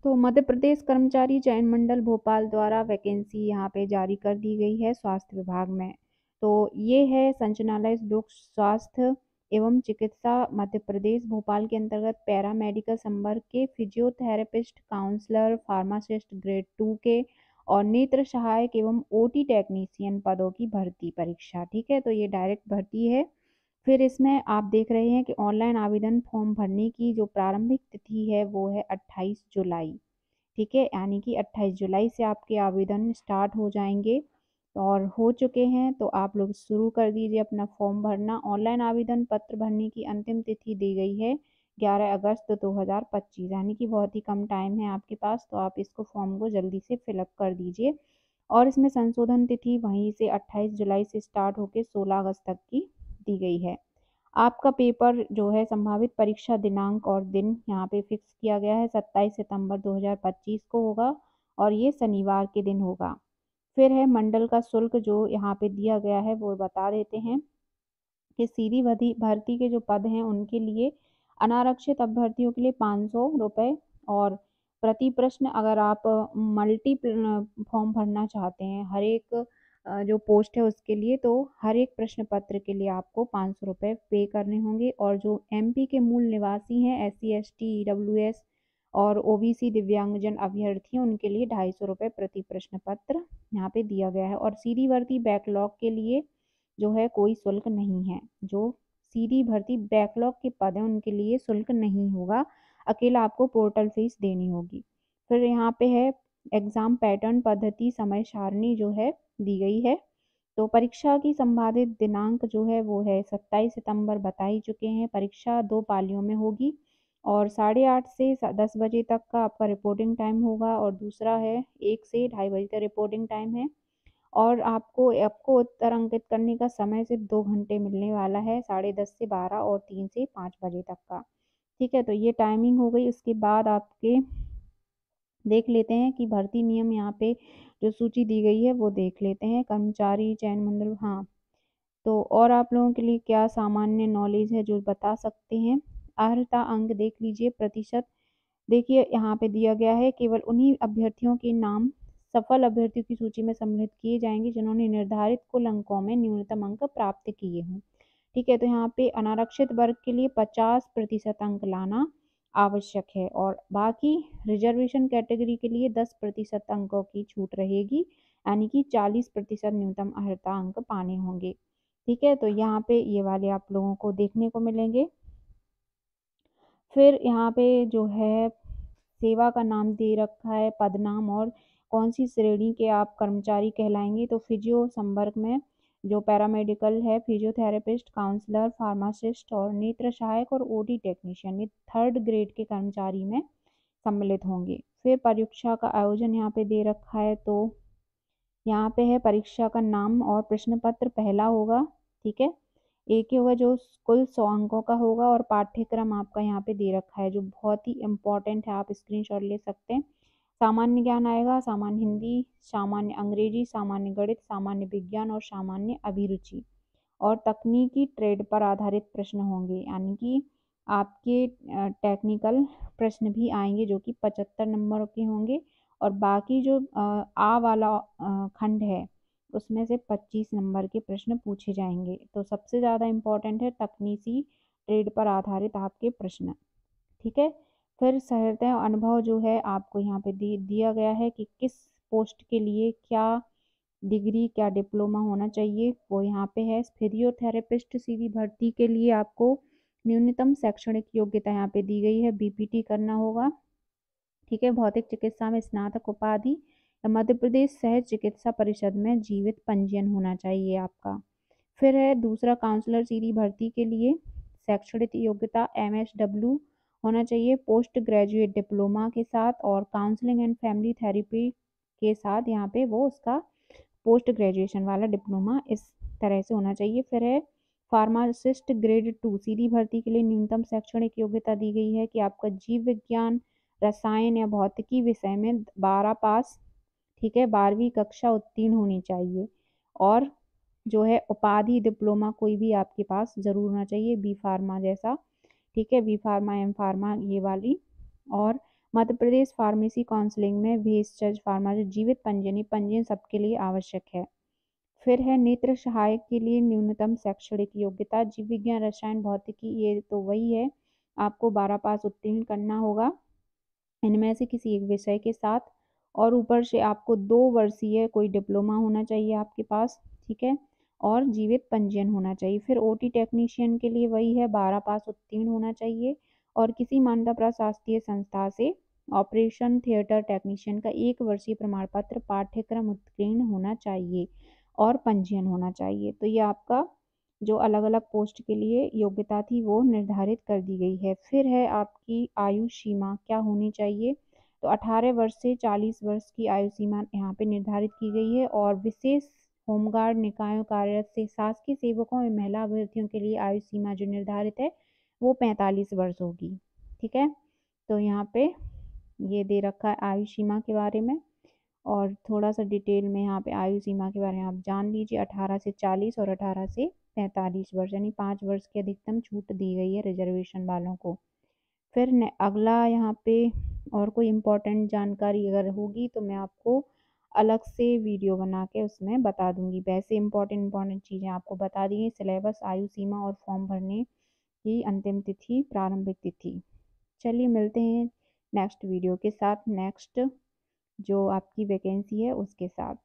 तो मध्य प्रदेश कर्मचारी चयन मंडल भोपाल द्वारा वैकेंसी यहाँ पे जारी कर दी गई है स्वास्थ्य विभाग में। तो ये है संचालनालय लोक स्वास्थ्य एवं चिकित्सा मध्य प्रदेश भोपाल के अंतर्गत पैरामेडिकल संवर्ग के फिजियोथेरेपिस्ट, काउंसलर, फार्मासिस्ट ग्रेड 2 के और नेत्र सहायक एवं ओटी टेक्नीशियन पदों की भर्ती परीक्षा। ठीक है, तो ये डायरेक्ट भर्ती है। फिर इसमें आप देख रहे हैं कि ऑनलाइन आवेदन फॉर्म भरने की जो प्रारंभिक तिथि है वो है 28 जुलाई। ठीक है, यानी कि 28 जुलाई से आपके आवेदन स्टार्ट हो जाएंगे और हो चुके हैं। तो आप लोग शुरू कर दीजिए अपना फॉर्म भरना। ऑनलाइन आवेदन पत्र भरने की अंतिम तिथि दी गई है 11 अगस्त 2025, यानी कि बहुत ही कम टाइम है आपके पास। तो आप इसको फॉर्म को जल्दी से फिलअप कर दीजिए। और इसमें संशोधन तिथि वहीं से 28 जुलाई से स्टार्ट होकर 16 अगस्त तक की दी गई है। आपका पेपर जो है संभावित परीक्षा दिनांक और दिन यहाँ पे फिक्स किया गया है 27 सितंबर 2025 को होगा और ये शनिवार के दिन होगा। फिर है मंडल का शुल्क जो यहाँ पे दिया गया है वो बता देते हैं कि सीधी भर्ती के जो पद हैं उनके लिए अनारक्षित अभ्यर्थियों के लिए 500 रुपये और प्रति प्रश्न अगर आप मल्टी फॉर्म भरना चाहते हैं हर एक जो पोस्ट है उसके लिए, तो हर एक प्रश्न पत्र के लिए आपको 500 रुपये पे करने होंगे। और जो एमपी के मूल निवासी हैं, एससी एसटी ईडब्ल्यूएस और ओबीसी दिव्यांगजन अभ्यर्थी हैं उनके लिए 250 रुपये प्रति प्रश्न पत्र यहाँ पे दिया गया है। और सीधी भर्ती बैकलॉग के लिए जो है कोई शुल्क नहीं है। जो सीधी भर्ती बैकलॉग के पद हैं उनके लिए शुल्क नहीं होगा, अकेला आपको पोर्टल फीस देनी होगी। फिर यहाँ पे है एग्जाम पैटर्न, पद्धति, समय सारणी जो है दी गई है। तो परीक्षा की संभावित दिनांक जो है वो है 27 सितंबर बता ही चुके हैं। परीक्षा 2 पालियों में होगी और 8:30 से 10 बजे तक का आपका रिपोर्टिंग टाइम होगा और दूसरा है 1 से 2:30 बजे तक रिपोर्टिंग टाइम है। और आपको आपको उत्तर अंकित करने का समय सिर्फ 2 घंटे मिलने वाला है, 10:30 से 12 और 3 से 5 बजे तक का। ठीक है, तो ये टाइमिंग हो गई। उसके बाद आपके देख लेते हैं कि भर्ती नियम यहाँ पे जो सूची दी गई है वो देख लेते हैं। कर्मचारी चयन मंडल, हाँ, तो और आप लोगों के लिए क्या सामान्य नॉलेज है जो बता सकते हैं। अर्हता अंक देख लीजिए, प्रतिशत देखिए यहाँ पे दिया गया है केवल उन्हीं अभ्यर्थियों के नाम सफल अभ्यर्थियों की सूची में सम्मिलित किए जाएंगे जिन्होंने निर्धारित कुल अंकों में न्यूनतम अंक प्राप्त किए हों। ठीक है, तो यहाँ पे अनारक्षित वर्ग के लिए 50% अंक लाना आवश्यक है और बाकी रिजर्वेशन कैटेगरी के लिए 10% अंकों की छूट रहेगी, यानी कि 40% न्यूनतम अर्हता अंक पाने होंगे। ठीक है, तो यहाँ पे ये वाले आप लोगों को देखने को मिलेंगे। फिर यहाँ पे जो है सेवा का नाम दे रखा है, पद नाम और कौन सी श्रेणी के आप कर्मचारी कहलाएंगे। तो फिजियो संवर्ग में जो पैरामेडिकल है, फिजियोथेरेपिस्ट, काउंसलर, फार्मासिस्ट और नेत्र सहायक और ओटी टेक्नीशियन, ये 3rd ग्रेड के कर्मचारी में सम्मिलित होंगे। फिर परीक्षा का आयोजन यहाँ पे दे रखा है। तो यहाँ पे है परीक्षा का नाम और प्रश्न पत्र पहला होगा। ठीक है, एक ही होगा जो कुल 100 अंकों का होगा और पाठ्यक्रम आपका यहाँ पे दे रखा है जो बहुत ही इम्पोर्टेंट है, आप स्क्रीनशॉट ले सकते हैं। सामान्य ज्ञान आएगा, सामान्य हिंदी, सामान्य अंग्रेजी, सामान्य गणित, सामान्य विज्ञान और सामान्य अभिरुचि। और तकनीकी ट्रेड पर आधारित प्रश्न होंगे, यानी कि आपके टेक्निकल प्रश्न भी आएंगे जो कि 75 नंबर के होंगे और बाकी जो आ वाला खंड है उसमें से 25 नंबर के प्रश्न पूछे जाएंगे। तो सबसे ज़्यादा इम्पोर्टेंट है तकनीकी ट्रेड पर आधारित आपके प्रश्न। ठीक है, फिर सहृदय अनुभव जो है आपको यहाँ पे दिया गया है कि किस पोस्ट के लिए क्या डिग्री क्या डिप्लोमा होना चाहिए, वो यहाँ पे है। फिजियोथेरेपिस्ट सीधी भर्ती के लिए आपको न्यूनतम शैक्षणिक योग्यता यहाँ पे दी गई है, बीपीटी करना होगा। ठीक है, भौतिक चिकित्सा में स्नातक उपाधि या मध्य प्रदेश सहज चिकित्सा परिषद में जीवित पंजीयन होना चाहिए आपका। फिर है दूसरा काउंसलर सीधी भर्ती के लिए शैक्षणिक योग्यता MSW होना चाहिए पोस्ट ग्रेजुएट डिप्लोमा के साथ और काउंसलिंग एंड फैमिली थेरेपी के साथ यहाँ पे वो उसका पोस्ट ग्रेजुएशन वाला डिप्लोमा इस तरह से होना चाहिए। फिर है फार्मासिस्ट ग्रेड 2 सीधी भर्ती के लिए न्यूनतम शैक्षणिक योग्यता दी गई है कि आपका जीव विज्ञान, रसायन या भौतिकी विषय में 12 पास, ठीक है, 12वीं कक्षा उत्तीर्ण होनी चाहिए और जो है उपाधि डिप्लोमा कोई भी आपके पास जरूर होना चाहिए, बी फार्मा जैसा। ठीक है, बी फार्मा, एम फार्मा ये वाली। और मध्य प्रदेश फार्मेसी काउंसलिंग में भेषज फार्मा जीवित पंजीयन सबके लिए आवश्यक है। फिर है नेत्र सहायक के लिए न्यूनतम शैक्षणिक योग्यता जीव विज्ञान रसायन भौतिकी, ये तो वही है, आपको 12 पास उत्तीर्ण करना होगा इनमें से किसी एक विषय के साथ, और ऊपर से आपको 2 वर्षीय कोई डिप्लोमा होना चाहिए आपके पास, ठीक है, और जीवित पंजीयन होना चाहिए। फिर ओटी टेक्नीशियन के लिए वही है, 12 पास उत्तीर्ण होना चाहिए और किसी मान्यता प्राप्त शासकीय संस्था से ऑपरेशन थिएटर टेक्नीशियन का 1 वर्षीय प्रमाण पत्र पाठ्यक्रम उत्तीर्ण होना चाहिए और पंजीयन होना चाहिए। तो ये आपका जो अलग अलग पोस्ट के लिए योग्यता थी वो निर्धारित कर दी गई है। फिर है आपकी आयु सीमा क्या होनी चाहिए, तो 18 वर्ष से 40 वर्ष की आयु सीमा यहाँ पे निर्धारित की गई है। और विशेष होमगार्ड निकायों कार्यरत से शासकीय सेवकों एवं महिला अभ्यर्थियों के लिए आयु सीमा जो निर्धारित है वो 45 वर्ष होगी, ठीक है। तो यहाँ पे ये दे रखा है आयु सीमा के बारे में, और थोड़ा सा डिटेल में यहाँ पे आयु सीमा के बारे में आप जान लीजिए। 18 से 40 और 18 से 45 वर्ष, यानी 5 वर्ष की अधिकतम छूट दी गई है रिजर्वेशन वालों को। फिर अगला यहाँ पे और कोई इम्पोर्टेंट जानकारी अगर होगी तो मैं आपको अलग से वीडियो बना के उसमें बता दूंगी। वैसे इम्पोर्टेंट चीज़ें आपको बता दी हैं, सिलेबस, आयु सीमा और फॉर्म भरने की अंतिम तिथि, प्रारंभिक तिथि। चलिए मिलते हैं नेक्स्ट वीडियो के साथ, नेक्स्ट जो आपकी वैकेंसी है उसके साथ।